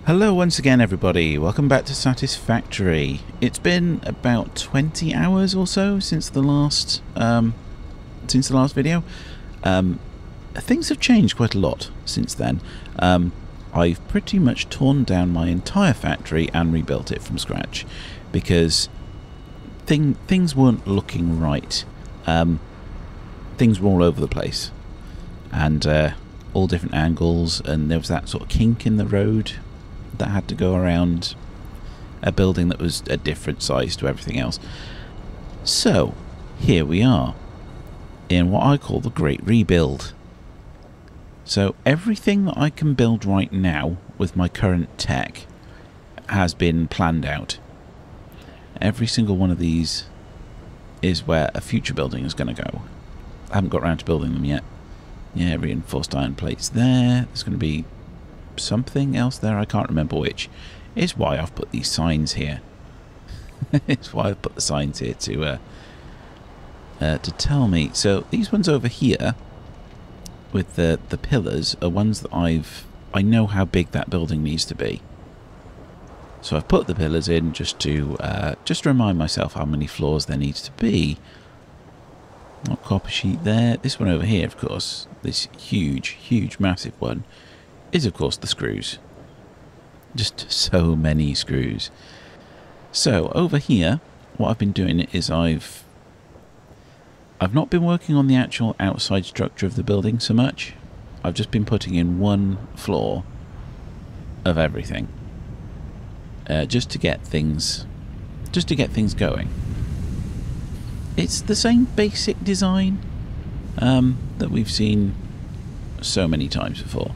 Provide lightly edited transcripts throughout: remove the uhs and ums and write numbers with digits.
Hello once again everybody, welcome back to Satisfactory. It's been about 20 hours or so since the last video. Things have changed quite a lot since then. I've pretty much torn down my entire factory and rebuilt it from scratch because things weren't looking right. Things were all over the place and all different angles, and there was that sort of kink in the road that had to go around a building that was a different size to everything else. So here we are in what I call the Great Rebuild. So everything that I can build right now with my current tech has been planned out. Every single one of these is where a future building is going to go. I haven't got around to building them yet. Yeah, reinforced iron plates there. There's going to be something else there, I can't remember which. It's why I've put these signs here. It's why I've put the signs here to tell me. So these ones over here with the pillars are ones that I know how big that building needs to be. So I've put the pillars in just to remind myself how many floors there needs to be. Not copper sheet there. This one over here, of course, this huge massive one, is of course the screws. Just so many screws. So over here what I've been doing is I've not been working on the actual outside structure of the building so much. I've just been putting in one floor of everything, just to get things going. It's the same basic design that we've seen so many times before.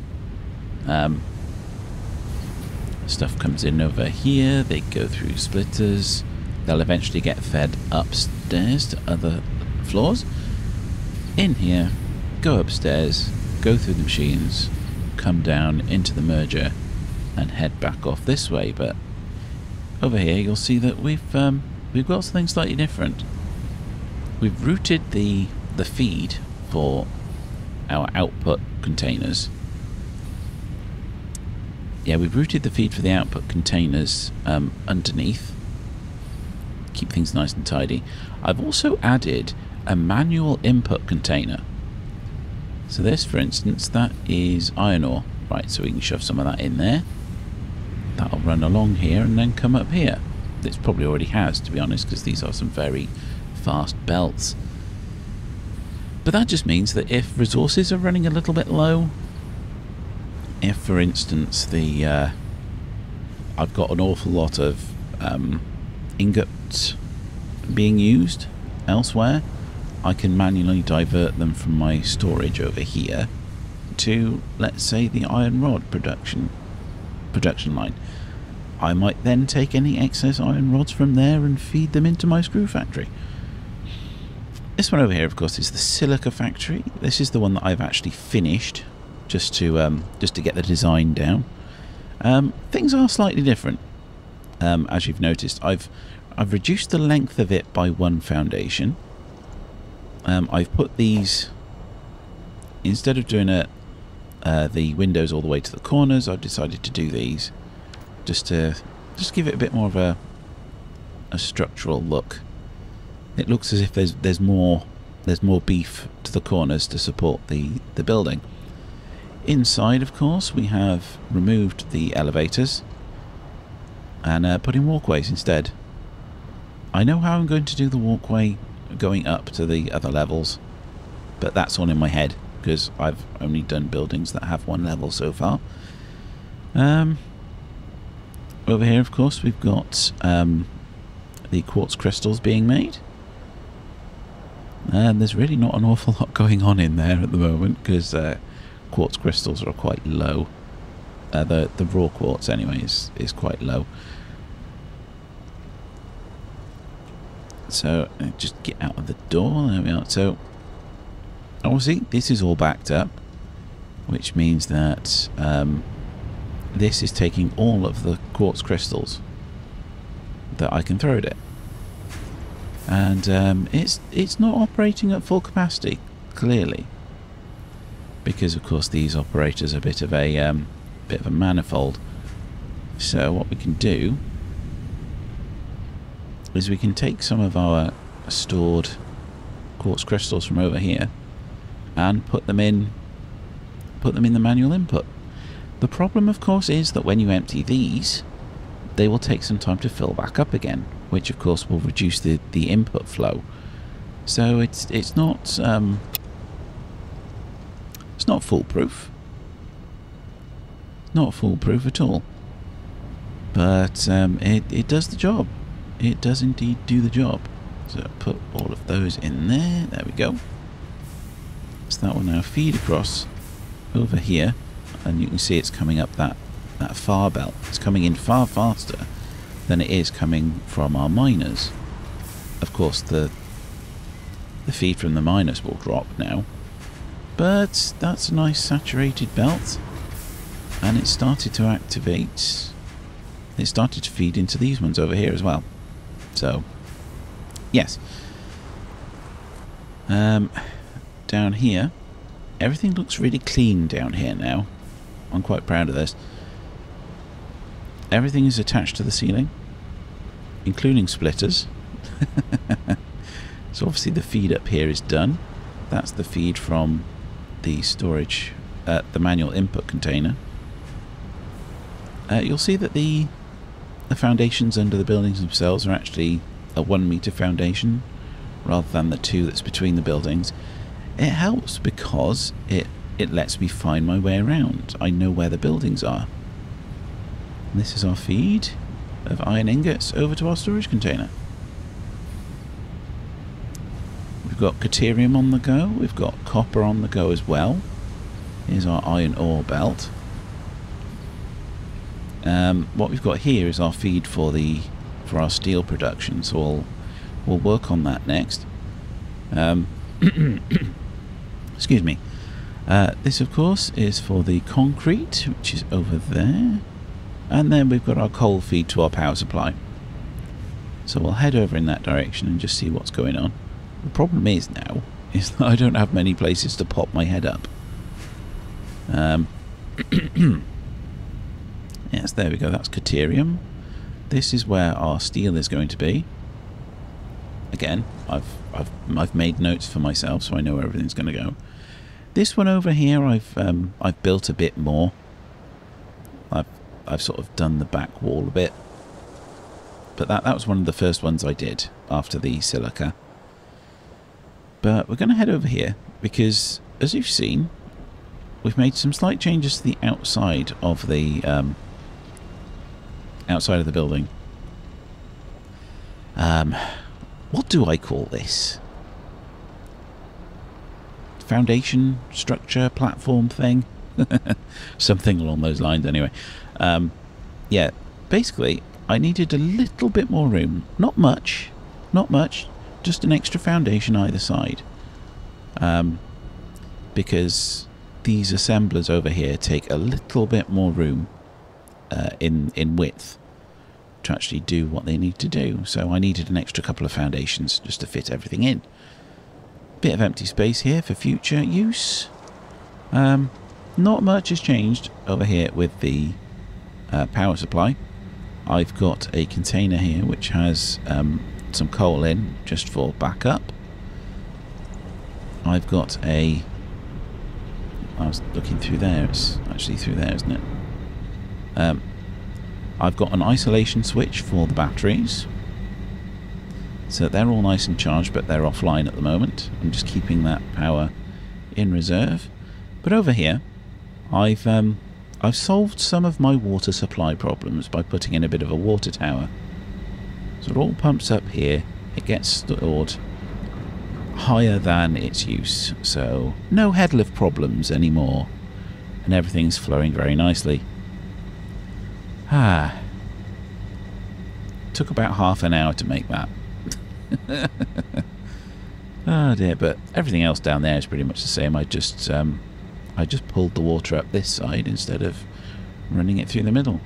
Stuff comes in over here, they go through splitters, they'll eventually get fed upstairs to other floors. In here, go upstairs, go through the machines, come down into the merger and head back off this way. But over here you'll see that we've got something slightly different. We've routed the feed for our output containers. Yeah, we've routed the feed for the output containers underneath. Keep things nice and tidy. I've also added a manual input container. So this, for instance, that is iron ore. Right, so we can shove some of that in there. That'll run along here and then come up here. This probably already has, to be honest, because these are some very fast belts. But that just means that if resources are running a little bit low, if, for instance, I've got an awful lot of ingots being used elsewhere, I can manually divert them from my storage over here to, let's say, the iron rod production line. I might then take any excess iron rods from there and feed them into my screw factory. This one over here, of course, is the silica factory. This is the one that I've actually finished, just to get the design down. Things are slightly different, as you've noticed. I've reduced the length of it by one foundation. I've put these, instead of doing the windows all the way to the corners, I've decided to do these just to give it a bit more of a structural look. It looks as if there's more beef to the corners to support the building. Inside, of course, we have removed the elevators and put in walkways instead. I know how I'm going to do the walkway going up to the other levels, but that's all in my head because I've only done buildings that have one level so far. Over here, of course, we've got the quartz crystals being made. And there's really not an awful lot going on in there at the moment because quartz crystals are quite low. The raw quartz anyway is quite low. So just get out of the door. There we are. So obviously this is all backed up, which means that this is taking all of the quartz crystals that I can throw at it. And it's not operating at full capacity, clearly. because of course these operators are a bit of a manifold. So what we can do is we can take some of our stored quartz crystals from over here and put them in the manual input. The problem, of course, is that when you empty these, they will take some time to fill back up again, which of course will reduce the input flow. So it's not foolproof. Not foolproof at all. But it does the job. It does indeed do the job. So put all of those in there. There we go. So that will now feed across over here, and you can see it's coming up that far belt. It's coming in far faster than it is coming from our miners. Of course, the feed from the miners will drop now, but that's a nice saturated belt, and it started to activate. It started to feed into these ones over here as well. So, yes. Down here, everything looks really clean down here now. I'm quite proud of this. Everything is attached to the ceiling, including splitters. So obviously the feed up here is done. That's the feed from the storage, the manual input container. You'll see that the foundations under the buildings themselves are actually a 1 meter foundation rather than the 2 that's between the buildings. It helps because it lets me find my way around. I know where the buildings are. And this is our feed of iron ingots over to our storage container. We've got Caterium on the go. We've got copper on the go as well. Here's our iron ore belt. What we've got here is our feed for our steel production. So we'll work on that next. Excuse me. This, of course, is for the concrete, which is over there. And then we've got our coal feed to our power supply. So we'll head over in that direction and just see what's going on. The problem is now is that I don't have many places to pop my head up. Yes, there we go. That's Caterium. This is where our steel is going to be. Again, I've made notes for myself, so I know where everything's going to go. This one over here, I've built a bit more. I've sort of done the back wall a bit, but that was one of the first ones I did after the silica. But we're going to head over here because, as you've seen, we've made some slight changes to the outside of the building. What do I call this? Foundation, structure, platform thing? Something along those lines anyway. Yeah, basically I needed a little bit more room. Not much, just an extra foundation either side. Because these assemblers over here take a little bit more room in width to actually do what they need to do. So I needed an extra couple of foundations just to fit everything in. Bit of empty space here for future use. Not much has changed over here with the power supply. I've got a container here which has some coal in just for backup. I've got I was looking through there, it's actually through there, isn't it? I've got an isolation switch for the batteries. So they're all nice and charged, but they're offline at the moment. I'm just keeping that power in reserve. But over here, I've solved some of my water supply problems by putting in a bit of a water tower. So it all pumps up here. It gets stored higher than its use. So no head lift problems anymore. And everything's flowing very nicely. Took about half an hour to make that. Oh dear, but everything else down there is pretty much the same. I just pulled the water up this side instead of running it through the middle.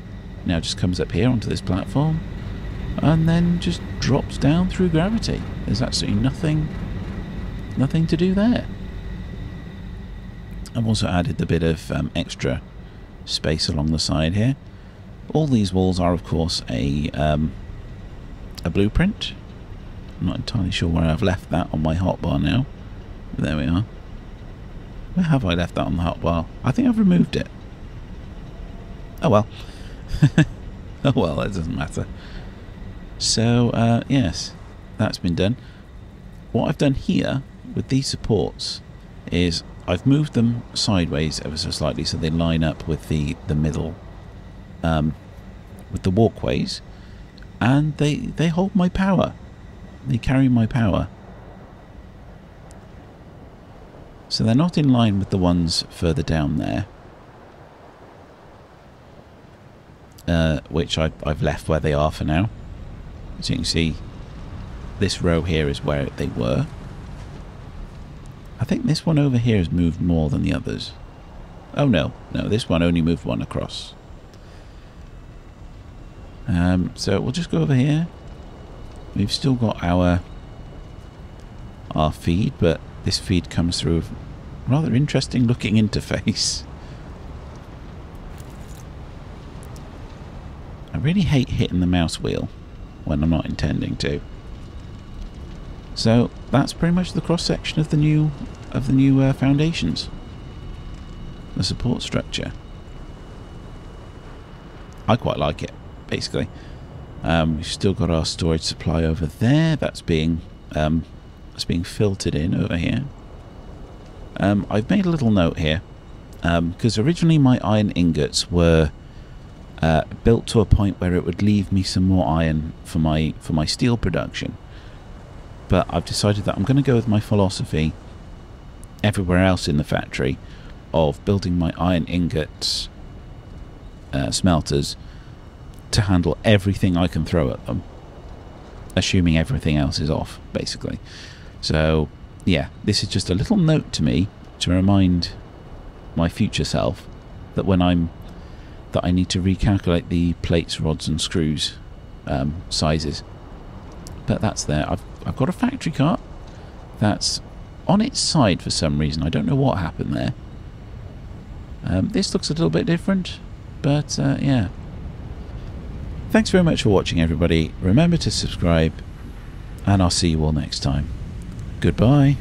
Now it just comes up here onto this platform and then just drops down through gravity. There's absolutely nothing to do there. I've also added a bit of extra space along the side here. All these walls are, of course, a blueprint. I'm not entirely sure where I've left that on my hotbar now. There we are. Where have I left that on the hotbar? I think I've removed it. Oh well. Oh well, that doesn't matter. So, yes, that's been done. What I've done here with these supports is I've moved them sideways ever so slightly so they line up with the middle, with the walkways, and they hold my power. They carry my power. So they're not in line with the ones further down there, which I've left where they are for now. As you can see, this row here is where they were. I think this one over here has moved more than the others. Oh no, this one only moved one across. So we'll just go over here. We've still got our feed, but this feed comes through a rather interesting looking interface. I really hate hitting the mouse wheel when I'm not intending to. So that's pretty much the cross section of the new foundations, the support structure. I quite like it, basically. We've still got our storage supply over there. That's being filtered in over here. I've made a little note here because originally my iron ingots were built to a point where it would leave me some more iron for my steel production. But I've decided that I'm going to go with my philosophy everywhere else in the factory of building my iron ingots smelters to handle everything I can throw at them, assuming everything else is off, basically. So yeah, this is just a little note to me to remind my future self that that I need to recalculate the plates, rods and screws sizes. But that's there. I've got a factory cart that's on its side for some reason. I don't know what happened there. This looks a little bit different, but yeah. Thanks very much for watching, everybody. Remember to subscribe, and I'll see you all next time. Goodbye.